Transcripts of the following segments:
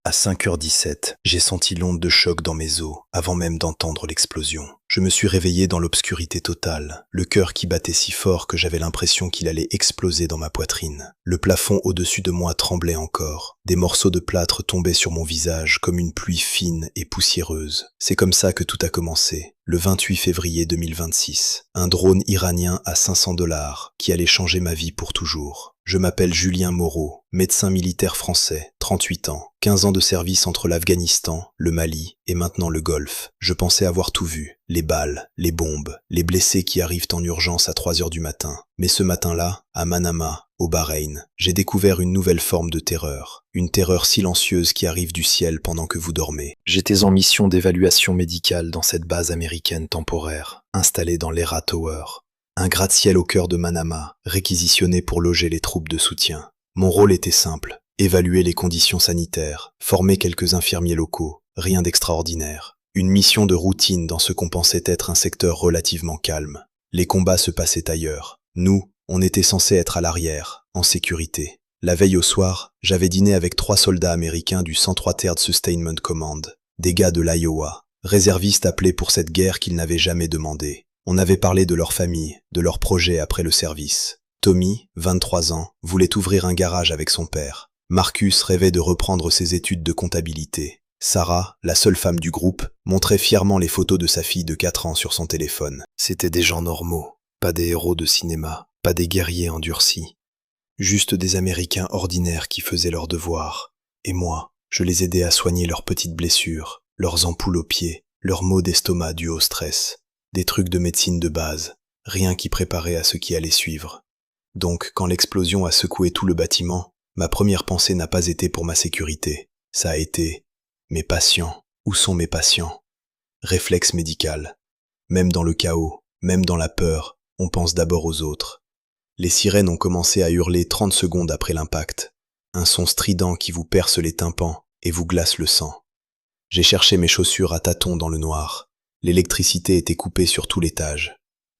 À 5h17, j'ai senti l'onde de choc dans mes os, avant même d'entendre l'explosion. Je me suis réveillé dans l'obscurité totale, le cœur qui battait si fort que j'avais l'impression qu'il allait exploser dans ma poitrine. Le plafond au-dessus de moi tremblait encore. Des morceaux de plâtre tombaient sur mon visage comme une pluie fine et poussiéreuse. C'est comme ça que tout a commencé, le 28 février 2026. Un drone iranien à 500 $ qui allait changer ma vie pour toujours. Je m'appelle Julien Moreau, médecin militaire français, 38 ans, 15 ans de service entre l'Afghanistan, le Mali et maintenant le Golfe. Je pensais avoir tout vu, les balles, les bombes, les blessés qui arrivent en urgence à 3 heures du matin. Mais ce matin-là, à Manama, au Bahreïn, j'ai découvert une nouvelle forme de terreur. Une terreur silencieuse qui arrive du ciel pendant que vous dormez. J'étais en mission d'évaluation médicale dans cette base américaine temporaire, installée dans l'Era Tower. Un gratte-ciel au cœur de Manama, réquisitionné pour loger les troupes de soutien. Mon rôle était simple, évaluer les conditions sanitaires, former quelques infirmiers locaux, rien d'extraordinaire. Une mission de routine dans ce qu'on pensait être un secteur relativement calme. Les combats se passaient ailleurs. Nous, on était censés être à l'arrière, en sécurité. La veille au soir, j'avais dîné avec 3 soldats américains du 103 3rd Sustainment Command, des gars de l'Iowa, réservistes appelés pour cette guerre qu'ils n'avaient jamais demandée. On avait parlé de leur famille, de leurs projets après le service. Tommy, 23 ans, voulait ouvrir un garage avec son père. Marcus rêvait de reprendre ses études de comptabilité. Sarah, la seule femme du groupe, montrait fièrement les photos de sa fille de 4 ans sur son téléphone. C'étaient des gens normaux, pas des héros de cinéma, pas des guerriers endurcis. Juste des Américains ordinaires qui faisaient leurs devoirs. Et moi, je les aidais à soigner leurs petites blessures, leurs ampoules aux pieds, leurs maux d'estomac dus au stress. Des trucs de médecine de base, rien qui préparait à ce qui allait suivre. Donc, quand l'explosion a secoué tout le bâtiment, ma première pensée n'a pas été pour ma sécurité. Ça a été « Mes patients, où sont mes patients ?» Réflexe médical. Même dans le chaos, même dans la peur, on pense d'abord aux autres. Les sirènes ont commencé à hurler 30 secondes après l'impact. Un son strident qui vous perce les tympans et vous glace le sang. J'ai cherché mes chaussures à tâtons dans le noir. L'électricité était coupée sur tout l'étage.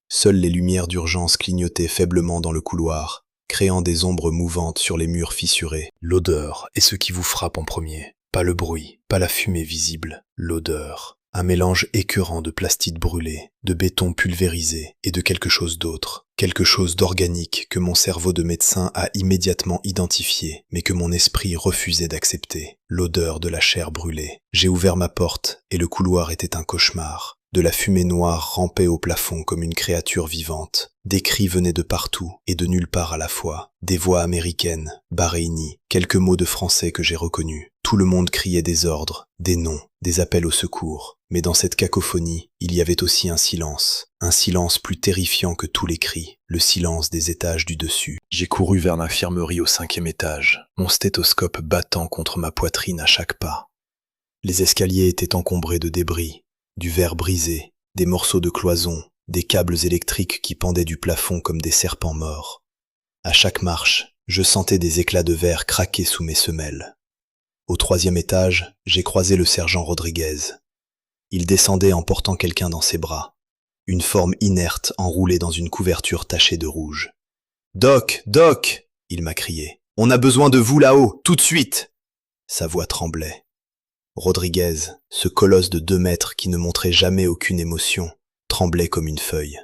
Seules les lumières d'urgence clignotaient faiblement dans le couloir, créant des ombres mouvantes sur les murs fissurés. L'odeur est ce qui vous frappe en premier. Pas le bruit, pas la fumée visible, l'odeur. Un mélange écœurant de plastide brûlé, de béton pulvérisé et de quelque chose d'autre. Quelque chose d'organique que mon cerveau de médecin a immédiatement identifié, mais que mon esprit refusait d'accepter. L'odeur de la chair brûlée. J'ai ouvert ma porte et le couloir était un cauchemar. De la fumée noire rampait au plafond comme une créature vivante. Des cris venaient de partout et de nulle part à la fois. Des voix américaines, bahreïnies, quelques mots de français que j'ai reconnus. Tout le monde criait des ordres, des noms, des appels au secours. Mais dans cette cacophonie, il y avait aussi un silence plus terrifiant que tous les cris, le silence des étages du dessus. J'ai couru vers l'infirmerie au 5e étage, mon stéthoscope battant contre ma poitrine à chaque pas. Les escaliers étaient encombrés de débris, du verre brisé, des morceaux de cloison, des câbles électriques qui pendaient du plafond comme des serpents morts. À chaque marche, je sentais des éclats de verre craquer sous mes semelles. Au 3e étage, j'ai croisé le sergent Rodriguez. Il descendait en portant quelqu'un dans ses bras. Une forme inerte enroulée dans une couverture tachée de rouge. « Doc, Doc !» il m'a crié. « On a besoin de vous là-haut, tout de suite !» Sa voix tremblait. Rodriguez, ce colosse de 2 mètres qui ne montrait jamais aucune émotion, tremblait comme une feuille.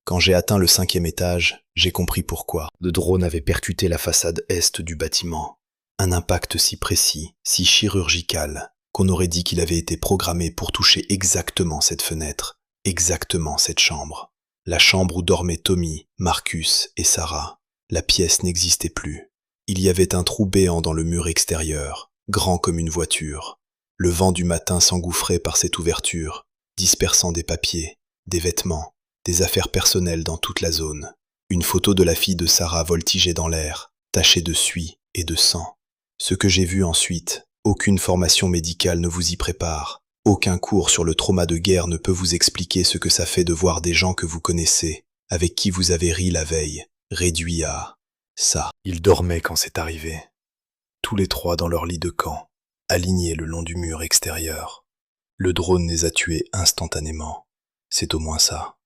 Quand j'ai atteint le 5e étage, j'ai compris pourquoi. Le drone avait percuté la façade est du bâtiment. Un impact si précis, si chirurgical, qu'on aurait dit qu'il avait été programmé pour toucher exactement cette fenêtre, exactement cette chambre. La chambre où dormaient Tommy, Marcus et Sarah. La pièce n'existait plus. Il y avait un trou béant dans le mur extérieur, grand comme une voiture. Le vent du matin s'engouffrait par cette ouverture, dispersant des papiers, des vêtements, des affaires personnelles dans toute la zone. Une photo de la fille de Sarah voltigeait dans l'air, tachée de suie et de sang. Ce que j'ai vu ensuite, aucune formation médicale ne vous y prépare. Aucun cours sur le trauma de guerre ne peut vous expliquer ce que ça fait de voir des gens que vous connaissez, avec qui vous avez ri la veille, réduits à ça. Ils dormaient quand c'est arrivé. Tous les 3 dans leur lit de camp, alignés le long du mur extérieur. Le drone les a tués instantanément. C'est au moins ça.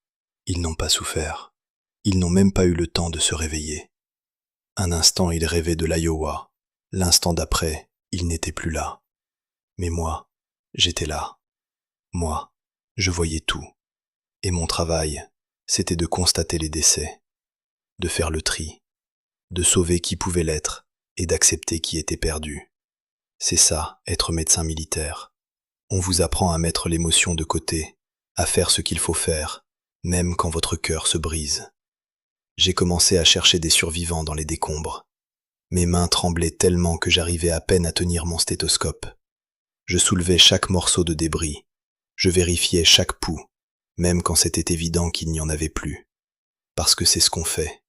Ils n'ont pas souffert. Ils n'ont même pas eu le temps de se réveiller. Un instant, ils rêvaient de l'Iowa. L'instant d'après, ils n'étaient plus là. Mais moi, j'étais là. Moi, je voyais tout. Et mon travail, c'était de constater les décès, de faire le tri, de sauver qui pouvait l'être et d'accepter qui était perdu. C'est ça, être médecin militaire. On vous apprend à mettre l'émotion de côté, à faire ce qu'il faut faire, même quand votre cœur se brise. J'ai commencé à chercher des survivants dans les décombres. Mes mains tremblaient tellement que j'arrivais à peine à tenir mon stéthoscope. Je soulevais chaque morceau de débris. Je vérifiais chaque pouls, même quand c'était évident qu'il n'y en avait plus. Parce que c'est ce qu'on fait.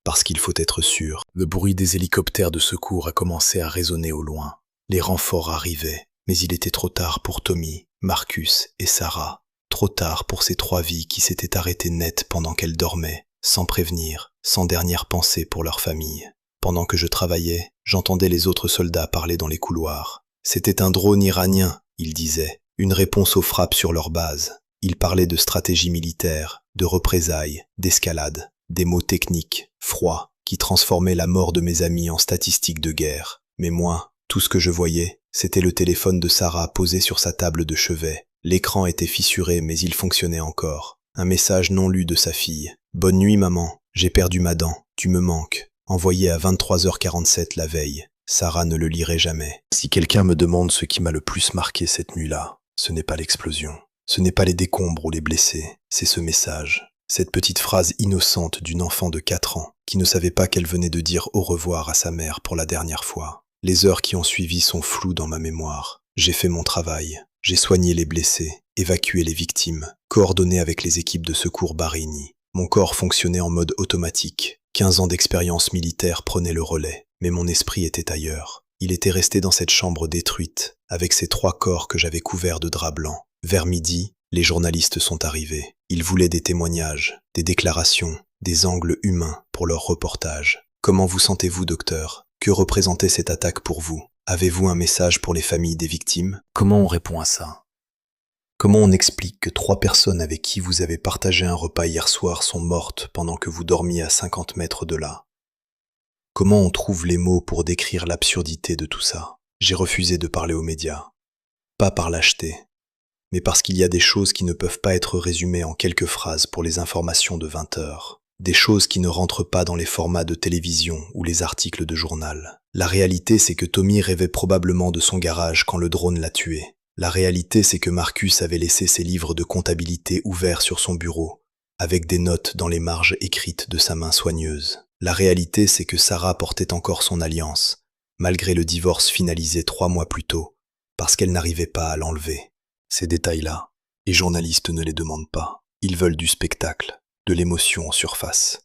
Parce qu'il faut être sûr. Le bruit des hélicoptères de secours a commencé à résonner au loin. Les renforts arrivaient, mais il était trop tard pour Tommy, Marcus et Sarah. Trop tard pour ces 3 vies qui s'étaient arrêtées net pendant qu'elles dormaient, sans prévenir, sans dernière pensée pour leur famille. Pendant que je travaillais, j'entendais les autres soldats parler dans les couloirs. C'était un drone iranien, ils disaient, une réponse aux frappes sur leur base. Ils parlaient de stratégie militaire, de représailles, d'escalade, des mots techniques, froids, qui transformaient la mort de mes amis en statistiques de guerre. Mais moi, tout ce que je voyais, c'était le téléphone de Sarah posé sur sa table de chevet. L'écran était fissuré, mais il fonctionnait encore. Un message non lu de sa fille. « Bonne nuit, maman. J'ai perdu ma dent. Tu me manques. » Envoyé à 23h47 la veille. Sarah ne le lirait jamais. Si quelqu'un me demande ce qui m'a le plus marqué cette nuit-là, ce n'est pas l'explosion. Ce n'est pas les décombres ou les blessés. C'est ce message. Cette petite phrase innocente d'une enfant de 4 ans qui ne savait pas qu'elle venait de dire au revoir à sa mère pour la dernière fois. Les heures qui ont suivi sont floues dans ma mémoire. J'ai fait mon travail. J'ai soigné les blessés, évacué les victimes, coordonné avec les équipes de secours Barigny. Mon corps fonctionnait en mode automatique. 15 ans d'expérience militaire prenaient le relais, mais mon esprit était ailleurs. Il était resté dans cette chambre détruite, avec ces 3 corps que j'avais couverts de drap blanc. Vers midi, les journalistes sont arrivés. Ils voulaient des témoignages, des déclarations, des angles humains pour leur reportage. Comment vous sentez-vous, docteur ? Que représentait cette attaque pour vous ? Avez-vous un message pour les familles des victimes ? Comment on répond à ça ? Comment on explique que 3 personnes avec qui vous avez partagé un repas hier soir sont mortes pendant que vous dormiez à 50 mètres de là ? Comment on trouve les mots pour décrire l'absurdité de tout ça ? J'ai refusé de parler aux médias. Pas par lâcheté, mais parce qu'il y a des choses qui ne peuvent pas être résumées en quelques phrases pour les informations de 20 heures. Des choses qui ne rentrent pas dans les formats de télévision ou les articles de journal. La réalité, c'est que Tommy rêvait probablement de son garage quand le drone l'a tué. La réalité, c'est que Marcus avait laissé ses livres de comptabilité ouverts sur son bureau, avec des notes dans les marges écrites de sa main soigneuse. La réalité, c'est que Sarah portait encore son alliance, malgré le divorce finalisé 3 mois plus tôt, parce qu'elle n'arrivait pas à l'enlever. Ces détails-là, les journalistes ne les demandent pas. Ils veulent du spectacle, de l'émotion en surface.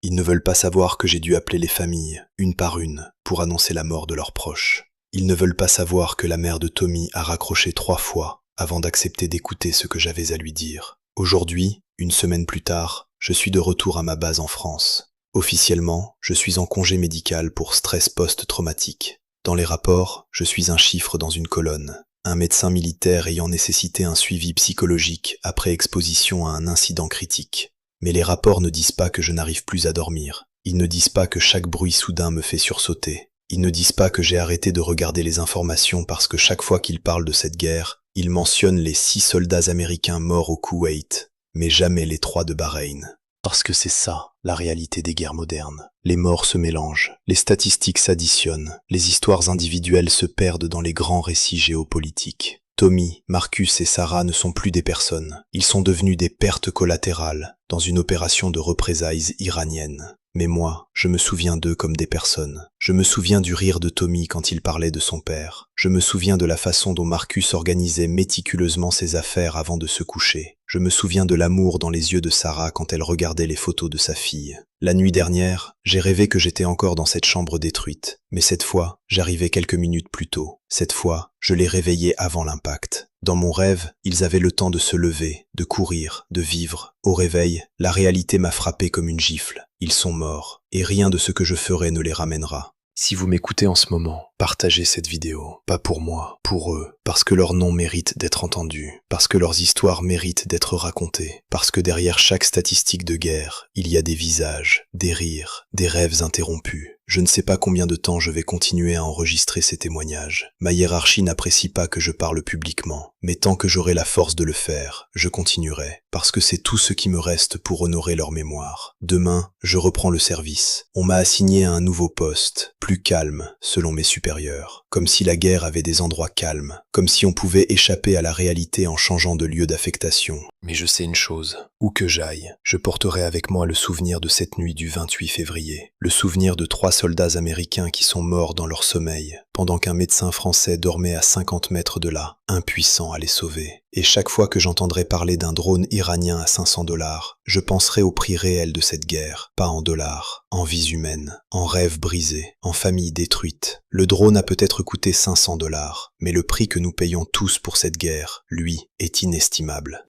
Ils ne veulent pas savoir que j'ai dû appeler les familles, une par une, pour annoncer la mort de leurs proches. Ils ne veulent pas savoir que la mère de Tommy a raccroché 3 fois avant d'accepter d'écouter ce que j'avais à lui dire. Aujourd'hui, une semaine plus tard, je suis de retour à ma base en France. Officiellement, je suis en congé médical pour stress post-traumatique. Dans les rapports, je suis un chiffre dans une colonne. Un médecin militaire ayant nécessité un suivi psychologique après exposition à un incident critique. Mais les rapports ne disent pas que je n'arrive plus à dormir. Ils ne disent pas que chaque bruit soudain me fait sursauter. Ils ne disent pas que j'ai arrêté de regarder les informations parce que chaque fois qu'ils parlent de cette guerre, ils mentionnent les 6 soldats américains morts au Koweït, mais jamais les 3 de Bahreïn. Parce que c'est ça, la réalité des guerres modernes. Les morts se mélangent, les statistiques s'additionnent, les histoires individuelles se perdent dans les grands récits géopolitiques. Tommy, Marcus et Sarah ne sont plus des personnes. Ils sont devenus des pertes collatérales dans une opération de représailles iranienne. Mais moi, je me souviens d'eux comme des personnes. Je me souviens du rire de Tommy quand il parlait de son père. Je me souviens de la façon dont Marcus organisait méticuleusement ses affaires avant de se coucher. Je me souviens de l'amour dans les yeux de Sarah quand elle regardait les photos de sa fille. La nuit dernière, j'ai rêvé que j'étais encore dans cette chambre détruite. Mais cette fois, j'arrivais quelques minutes plus tôt. Cette fois, je les réveillais avant l'impact. Dans mon rêve, ils avaient le temps de se lever, de courir, de vivre. Au réveil, la réalité m'a frappé comme une gifle. Ils sont morts, et rien de ce que je ferai ne les ramènera. Si vous m'écoutez en ce moment, partagez cette vidéo. Pas pour moi, pour eux. Parce que leurs noms méritent d'être entendus. Parce que leurs histoires méritent d'être racontées. Parce que derrière chaque statistique de guerre, il y a des visages, des rires, des rêves interrompus. Je ne sais pas combien de temps je vais continuer à enregistrer ces témoignages. Ma hiérarchie n'apprécie pas que je parle publiquement, mais tant que j'aurai la force de le faire, je continuerai, parce que c'est tout ce qui me reste pour honorer leur mémoire. Demain, je reprends le service. On m'a assigné à un nouveau poste, plus calme, selon mes supérieurs. Comme si la guerre avait des endroits calmes, comme si on pouvait échapper à la réalité en changeant de lieu d'affectation. Mais je sais une chose, où que j'aille, je porterai avec moi le souvenir de cette nuit du 28 février, le souvenir de 3 soldats américains qui sont morts dans leur sommeil, pendant qu'un médecin français dormait à 50 mètres de là, impuissant à les sauver. Et chaque fois que j'entendrai parler d'un drone iranien à 500 $, je penserai au prix réel de cette guerre, pas en dollars, en vies humaines, en rêves brisés, en familles détruites. Le drone a peut-être coûté 500 $, mais le prix que nous payons tous pour cette guerre, lui, est inestimable.